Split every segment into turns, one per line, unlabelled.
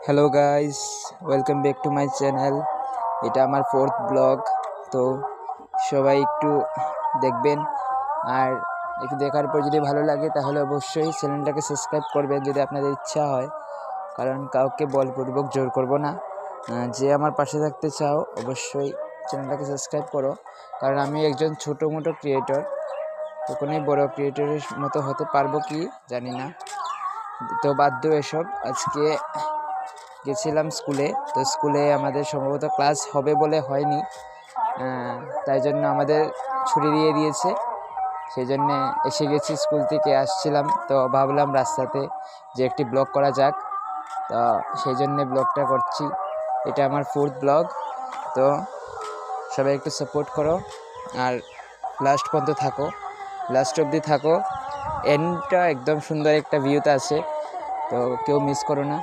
Hello guys, welcome back to my channel. এটা আমার 4th blog. তো সবাই একটু দেখবেন, আর একটু দেখার পর যদি ভালো লাগে তাহলে অবশ্যই চ্যানেলটাকে সাবস্ক্রাইব করবেন যদি আপনাদের ইচ্ছা হয়, কারণ কাউকে বলপূর্বক জোর করব না। যে আমার পাশে থাকতে চাও অবশ্যই চ্যানেলটাকে সাবস্ক্রাইব করো, কারণ আমি একজন ছোটো মোটো ক্রিয়েটর, কখনোই বড় ক্রিয়েটরের মতো হতে পারবো কি জানি না। তো বাধ্য এসব। আজকে গেছিলাম স্কুলে, তো স্কুলে আমাদের সম্ভবত ক্লাস হবে বলে হয়নি, তাই জন্য আমাদের ছুটি দিয়ে দিয়েছে। সেই জন্যে এসে গেছি, স্কুল থেকে আসছিলাম, তো ভাবলাম রাস্তাতে যে একটি ব্লগ করা যাক, তো সেই জন্যে ব্লগটা করছি। এটা আমার 4th ব্লগ। তো সবাই একটু সাপোর্ট করো আর লাস্ট পর্যন্ত থাকো, লাস্ট অবধি থাকো। এন্ডটা একদম সুন্দর একটা ভিউতে আছে, তো কেউ মিস করো না।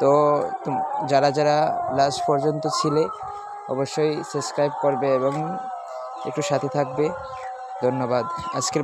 তো যারা যারা লাস্ট পর্যন্ত ছিলে অবশ্যই সাবস্ক্রাইব করবে এবং একটু সাথে থাকবে। ধন্যবাদ। আজকের